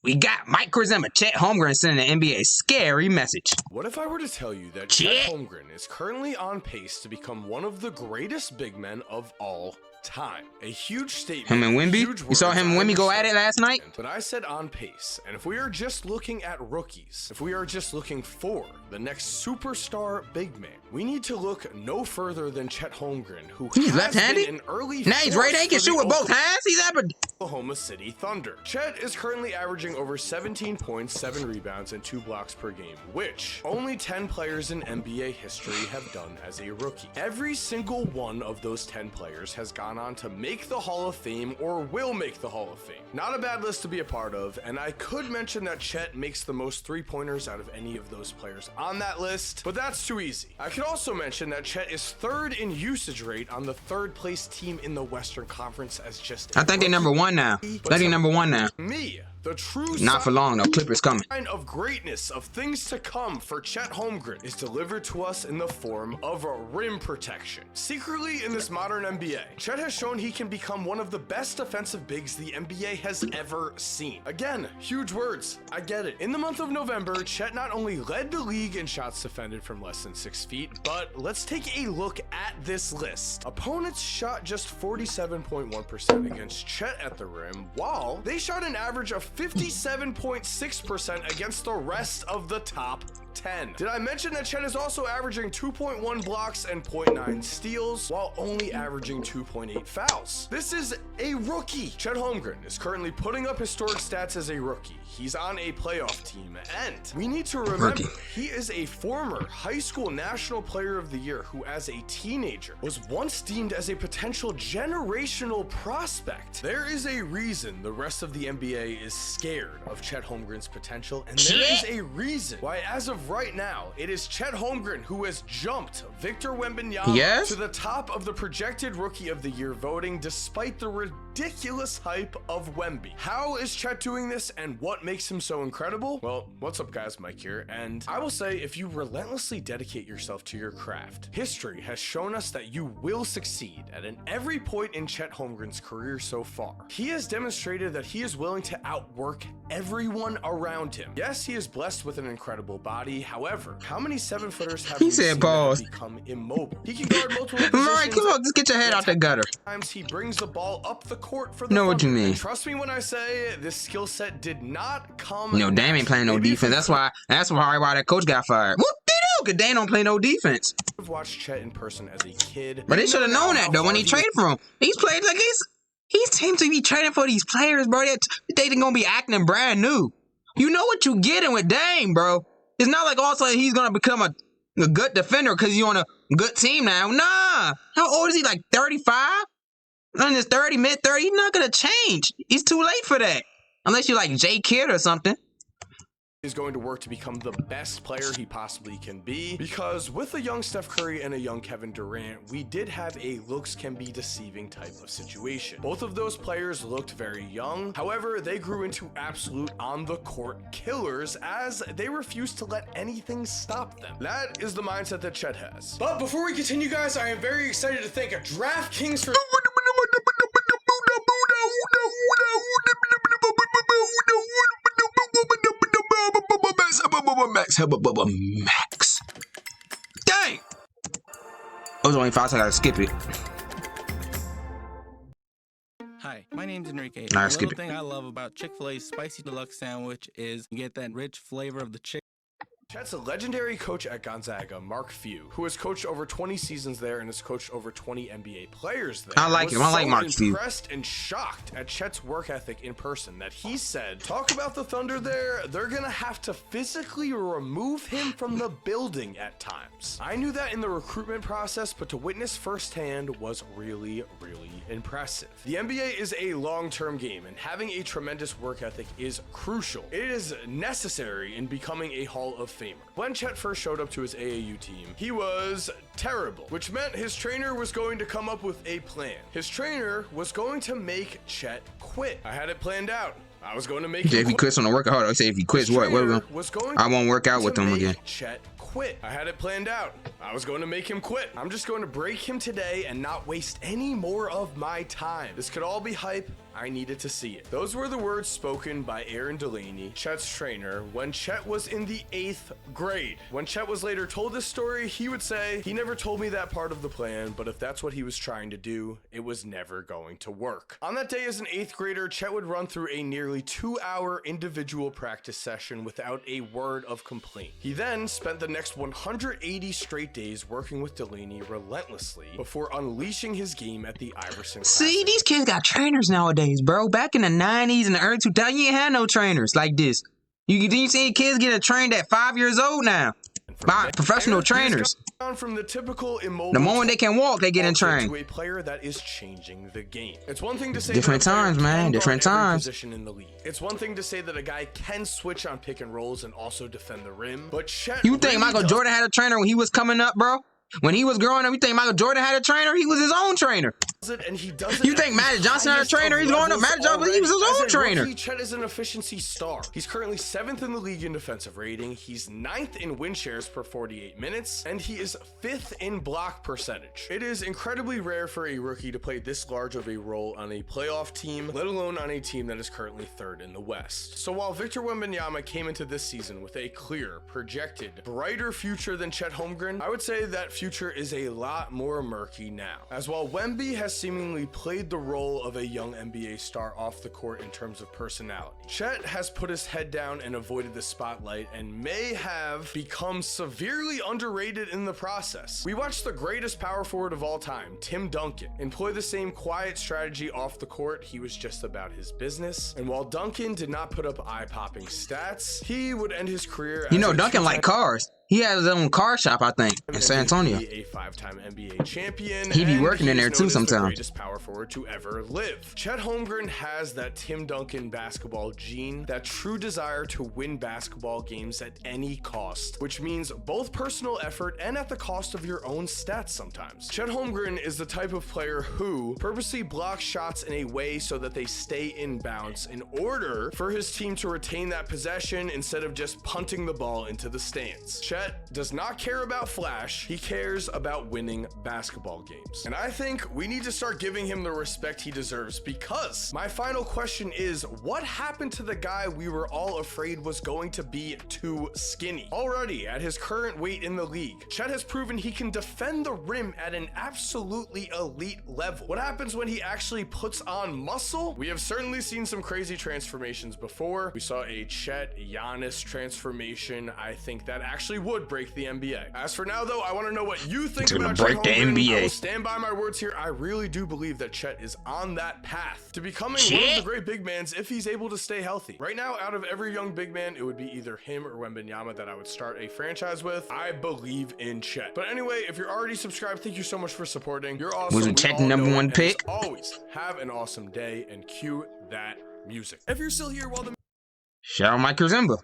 We got Mike Krzema, Chet Holmgren sending an NBA scary message. What if I were to tell you that Chet Holmgren is currently on pace to become one of the greatest big men of all time? A huge statement. Him and Wemby? You saw him and Wemby go at it last night? But I said on pace. And if we are just looking at rookies, if we are just looking for the next superstar big man, we need to look no further than Chet Holmgren, who he's has left-handed. been an early now he's right. He can shoot with both hands. He's Oklahoma City Thunder. Chet is currently averaging over 17 points, 7 rebounds, and 2 blocks per game, which only 10 players in NBA history have done as a rookie. Every single one of those 10 players has gone on to make the Hall of Fame or will make the Hall of Fame. Not a bad list to be a part of, and I could mention that Chet makes the most three-pointers out of any of those players on that list, but that's too easy. I could also mention that Chet is 3rd in usage rate on the 3rd place team in the Western Conference as just I think they're number 1 now. I think they're number 1 now. Me, the true not for long though. Clippers coming. Sign of greatness, of things to come for Chet Holmgren is delivered to us in the form of a rim protection. Secretly in this modern NBA, Chet has shown he can become one of the best defensive bigs the NBA has ever seen. Again, huge words, I get it. In the month of November, Chet not only led the league in shots defended from less than 6 feet, but let's take a look at this list. Opponents shot just 47.1% against Chet at the rim, while they shot an average of 57.6% against the rest of the top 10. Did I mention that Chet is also averaging 2.1 blocks and 0.9 steals while only averaging 2.8 fouls? This is a rookie. Chet Holmgren is currently putting up historic stats as a rookie. He's on a playoff team, and we need to remember he is a former high school national player of the year who as a teenager was once deemed as a potential generational prospect. There is a reason the rest of the NBA is scared of Chet Holmgren's potential, and there is a reason why as of right now it is Chet Holmgren who has jumped Victor Wembanyama to the top of the projected rookie of the year voting despite the ridiculous hype of Wemby. How is Chet doing this and what makes him so incredible? Well, what's up guys, Mike here, and I will say if you relentlessly dedicate yourself to your craft, history has shown us that you will succeed at every point in Chet Holmgren's career so far. He has demonstrated that he is willing to outwork everyone around him. Yes, he is blessed with an incredible body. However, how many 7-footers have you seen become immobile? He can guard multiple positions. Right, come on, just get your head out the gutter. Times he brings the ball up the court for the know what you mean. Trust me when I say this skill set did not come. You know, Dame ain't playing no defense. That's why that coach got fired. Whoop-de-doo, because Dame don't play no defense. I've watched Chet in person as a kid. But they should have known that though when he traded for him. He's played like he seems to be trading for these players, bro. They gonna be acting brand new. You know what you getting with Dame, bro. It's not like all of a sudden he's gonna become a good defender because he's on a good team now. Nah. How old is he? Like 35? In his 30, mid-30, he's not gonna change. He's too late for that. Unless you're like Jay Kidd or something. Is going to work to become the best player he possibly can be, because with a young Steph Curry and a young Kevin Durant, we did have a looks can be deceiving type of situation. Both of those players looked very young. However, they grew into absolute on the court killers as they refused to let anything stop them. That is the mindset that Chet has. But before we continue, guys, I am very excited to thank DraftKings for Max. Dang! It was only 5, so I gotta skip it. Hi, my name's Enrique. Nah, The little thing I love about Chick-fil-A's Spicy Deluxe Sandwich is you get that rich flavor of the chicken. Chet's a legendary coach at Gonzaga, Mark Few, who has coached over 20 seasons there and has coached over 20 NBA players there. I like him. I like Mark Few. Impressed and shocked at Chet's work ethic in person that he said, talk about the Thunder there, they're gonna have to physically remove him from the building at times. I knew that in the recruitment process, but to witness firsthand was really, really impressive. The NBA is a long-term game, and having a tremendous work ethic is crucial. It is necessary in becoming a Hall of Famer. When Chet first showed up to his AAU team, he was terrible, which meant his trainer was going to come up with a plan. His trainer was going to make Chet quit. I had it planned out. I was going to make him if he quits on the workout, I say if he quits, what? I won't work out with him again. Chet quit. I had it planned out. I was going to make him quit. I'm just going to break him today and not waste any more of my time. This could all be hype. I needed to see it. Those were the words spoken by Aaron Delaney, Chet's trainer, when Chet was in the 8th grade. When Chet was later told this story, he would say, "He never told me that part of the plan, but if that's what he was trying to do, it was never going to work." On that day as an 8th grader, Chet would run through a nearly 2-hour individual practice session without a word of complaint. He then spent the next 180 straight days working with Delaney relentlessly before unleashing his game at the Iverson See, Classic. these kids got trainers nowadays, bro. Back in the 90s and the early 2000s, you ain't had no trainers like this. You see kids getting trained at 5 years old now by professional trainers. From the typical immobile, The moment they can walk, they get in trained. to a player that is changing the game. It's one thing to say Different that a player times, man. can Different guard every times. position in the league. It's one thing to say that a guy can switch on pick and rolls and also defend the rim. But Chet You think really Michael does Jordan had a trainer when he was coming up, bro? When he was growing up, you think Michael Jordan had a trainer? He was his own trainer. it, and he does it You at think the Magic Johnson had a highest trainer? of He's growing up. levels Magic Johnson, he was his already. own As a trainer. rookie, Chet is an efficiency star. He's currently 7th in the league in defensive rating. He's 9th in win shares per 48 minutes, and he is 5th in block percentage. It is incredibly rare for a rookie to play this large of a role on a playoff team, let alone on a team that is currently 3rd in the West. So while Victor Wembanyama came into this season with a clear, projected, brighter future than Chet Holmgren, I would say that future is a lot more murky now. As while Wemby has seemingly played the role of a young NBA star off the court in terms of personality, Chet has put his head down and avoided the spotlight and may have become severely underrated in the process. We watched the greatest power forward of all time, Tim Duncan, employ the same quiet strategy off the court. He was just about his business. And while Duncan did not put up eye-popping stats, he would end his career You as know, a Duncan like cars. He has his own car shop, I think, in San Antonio. a 5-time NBA champion. He be and working in he there is too known as the sometimes. greatest power forward to ever live. Chet Holmgren has that Tim Duncan basketball gene, that true desire to win basketball games at any cost, which means both personal effort and at the cost of your own stats sometimes. Chet Holmgren is the type of player who purposely blocks shots in a way so that they stay in bounds in order for his team to retain that possession instead of just punting the ball into the stands. Chet does not care about flash, he cares about winning basketball games. And I think we need to start giving him the respect he deserves, because my final question is, what happened to the guy we were all afraid was going to be too skinny? Already at his current weight in the league, Chet has proven he can defend the rim at an absolutely elite level. What happens when he actually puts on muscle? We have certainly seen some crazy transformations before. We saw a Chet Giannis transformation. I think that actually would break the NBA. As for now, though, I want to know what you think about Chet break the Holmgren. NBA. I will stand by my words here. I really do believe that Chet is on that path to becoming one of the great big mans if he's able to stay healthy. Right now, out of every young big man, it would be either him or Wembanyama that I would start a franchise with. I believe in Chet. But anyway, if you're already subscribed, thank you so much for supporting. You're awesome. Wasn't We Chet all number know it. one And pick? as always, have an awesome day and cue that music. If you're still here while the Shout out Mike Zimba.